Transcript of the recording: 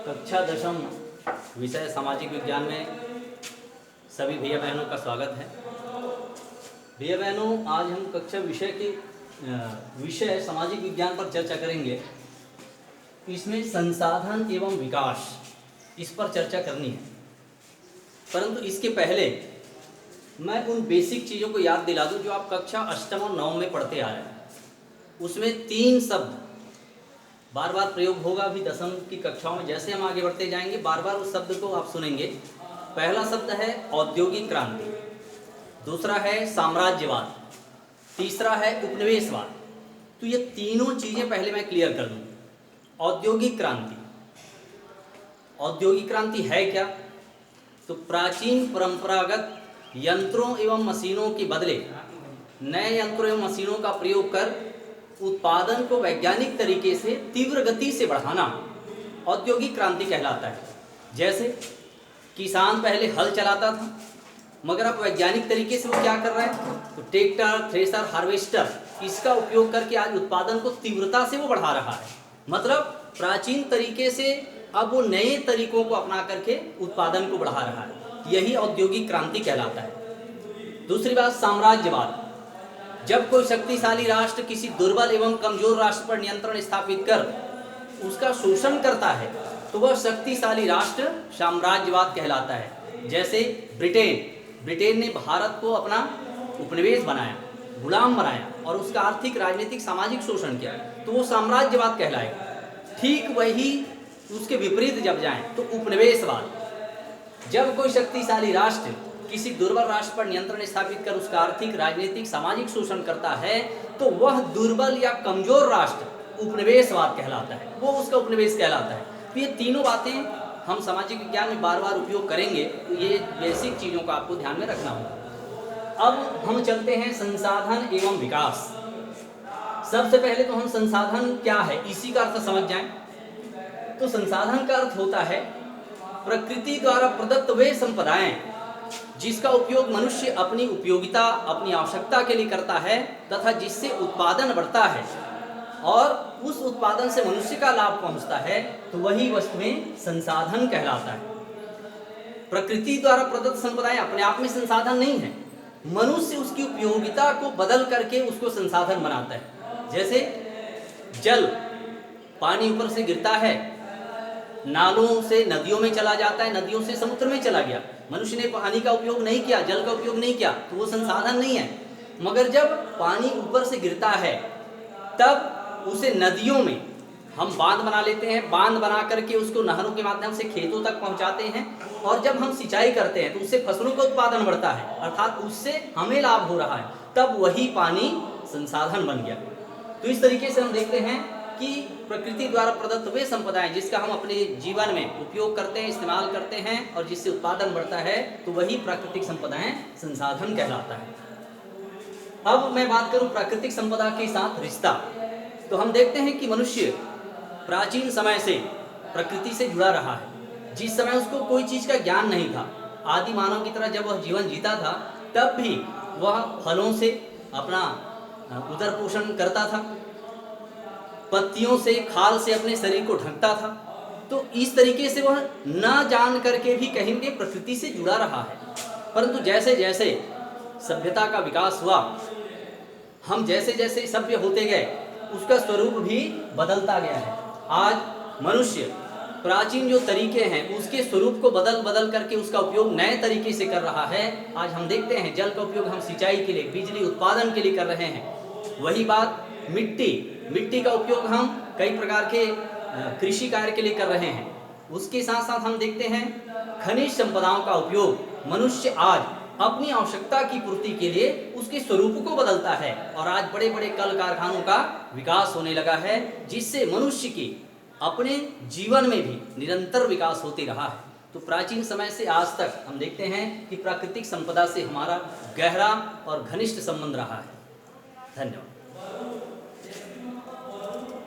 कक्षा दशम विषय सामाजिक विज्ञान में सभी भैया बहनों का स्वागत है। भैया बहनों, आज हम कक्षा विषय सामाजिक विज्ञान पर चर्चा करेंगे। इसमें संसाधन एवं विकास, इस पर चर्चा करनी है। परंतु इसके पहले मैं उन बेसिक चीज़ों को याद दिला दूं जो आप कक्षा अष्टम और नवम में पढ़ते आ रहे हैं। उसमें 3 शब्द बार बार प्रयोग होगा। अभी दसम की कक्षाओं में जैसे हम आगे बढ़ते जाएंगे बार बार उस शब्द को आप सुनेंगे। पहला शब्द है औद्योगिक क्रांति, दूसरा है साम्राज्यवाद, तीसरा है उपनिवेशवाद। तो ये तीनों चीज़ें पहले मैं क्लियर कर दूँ। औद्योगिक क्रांति, औद्योगिक क्रांति है क्या? तो प्राचीन परंपरागत यंत्रों एवं मशीनों के बदले नए यंत्रों एवं मशीनों का प्रयोग कर उत्पादन को वैज्ञानिक तरीके से तीव्र गति से बढ़ाना औद्योगिक क्रांति कहलाता है। जैसे किसान पहले हल चलाता था, मगर अब वैज्ञानिक तरीके से वो क्या कर रहा है? तो ट्रैक्टर, थ्रेशर, हार्वेस्टर, इसका उपयोग करके आज उत्पादन को तीव्रता से वो बढ़ा रहा है। मतलब प्राचीन तरीके से अब वो नए तरीकों को अपना करके उत्पादन को बढ़ा रहा है। यही औद्योगिक क्रांति कहलाता है। दूसरी बात, साम्राज्यवाद। जब कोई शक्तिशाली राष्ट्र किसी दुर्बल एवं कमजोर राष्ट्र पर नियंत्रण स्थापित कर उसका शोषण करता है तो वह शक्तिशाली राष्ट्र साम्राज्यवाद कहलाता है। जैसे ब्रिटेन ने भारत को अपना उपनिवेश बनाया, गुलाम बनाया और उसका आर्थिक, राजनीतिक, सामाजिक शोषण किया, तो वो साम्राज्यवाद कहलाएगा। ठीक वही उसके विपरीत जब जाएं तो उपनिवेशवाद। जब कोई शक्तिशाली राष्ट्र किसी दुर्बल राष्ट्र पर नियंत्रण स्थापित कर उसका आर्थिक, राजनीतिक, सामाजिक शोषण करता है तो वह दुर्बल या कमजोर राष्ट्र उपनिवेशवाद कहलाता है, वो उसका उपनिवेश कहलाता है। तो ये तीनों बातें हम सामाजिक विज्ञान में बार बार उपयोग करेंगे, तो ये बेसिक चीज़ों का आपको ध्यान में रखना होगा। अब हम चलते हैं संसाधन एवं विकास। सबसे पहले तो हम संसाधन क्या है इसी का अर्थ समझ जाएं। तो संसाधन का अर्थ होता है प्रकृति द्वारा प्रदत्त वे संपदाएं जिसका उपयोग मनुष्य अपनी उपयोगिता, अपनी आवश्यकता के लिए करता है तथा जिससे उत्पादन बढ़ता है और उस उत्पादन से मनुष्य का लाभ पहुंचता है, तो वही वस्तुएं संसाधन कहलाता है। प्रकृति द्वारा प्रदत्त संपदाएं अपने आप में संसाधन नहीं है, मनुष्य उसकी उपयोगिता को बदल करके उसको संसाधन बनाता है। जैसे जल, पानी ऊपर से गिरता है, नालों से नदियों में चला जाता है, नदियों से समुद्र में चला गया। मनुष्य ने पानी का उपयोग नहीं किया, जल का उपयोग नहीं किया, तो वो संसाधन नहीं है। मगर जब पानी ऊपर से गिरता है तब उसे नदियों में हम बांध बना लेते हैं, बांध बना करके उसको नहरों के माध्यम से खेतों तक पहुंचाते हैं और जब हम सिंचाई करते हैं तो उससे फसलों का उत्पादन बढ़ता है, अर्थात उससे हमें लाभ हो रहा है, तब वही पानी संसाधन बन गया। तो इस तरीके से हम देखते हैं कि प्रकृति द्वारा प्रदत्त वे संपदाएं जिसका हम अपने जीवन में उपयोग करते हैं, इस्तेमाल करते हैं और जिससे उत्पादन बढ़ता है, तो वही प्राकृतिक संपदाएं संसाधन कहलाता है। अब मैं बात करूं प्राकृतिक संपदा के साथ रिश्ता, तो हम देखते हैं कि मनुष्य प्राचीन समय से प्रकृति से जुड़ा रहा है। जिस समय उसको कोई चीज का ज्ञान नहीं था, आदि मानव की तरह जब वह जीवन जीता था, तब भी वह फलों से अपना उदर पोषण करता था, पत्तियों से, खाल से अपने शरीर को ढकता था। तो इस तरीके से वह ना जान करके भी कहेंगे प्रकृति से जुड़ा रहा है। परंतु जैसे जैसे सभ्यता का विकास हुआ, हम जैसे जैसे सभ्य होते गए, उसका स्वरूप भी बदलता गया है। आज मनुष्य प्राचीन जो तरीके हैं उसके स्वरूप को बदल बदल करके उसका उपयोग नए तरीके से कर रहा है। आज हम देखते हैं जल का उपयोग हम सिंचाई के लिए, बिजली उत्पादन के लिए कर रहे हैं। वही बात मिट्टी का उपयोग हम कई प्रकार के कृषि कार्य के लिए कर रहे हैं। उसके साथ साथ हम देखते हैं खनिज संपदाओं का उपयोग मनुष्य आज अपनी आवश्यकता की पूर्ति के लिए उसके स्वरूप को बदलता है और आज बड़े बड़े कल कारखानों का विकास होने लगा है, जिससे मनुष्य की अपने जीवन में भी निरंतर विकास होते रहा है। तो प्राचीन समय से आज तक हम देखते हैं कि प्राकृतिक संपदा से हमारा गहरा और घनिष्ठ संबंध रहा है। धन्यवाद।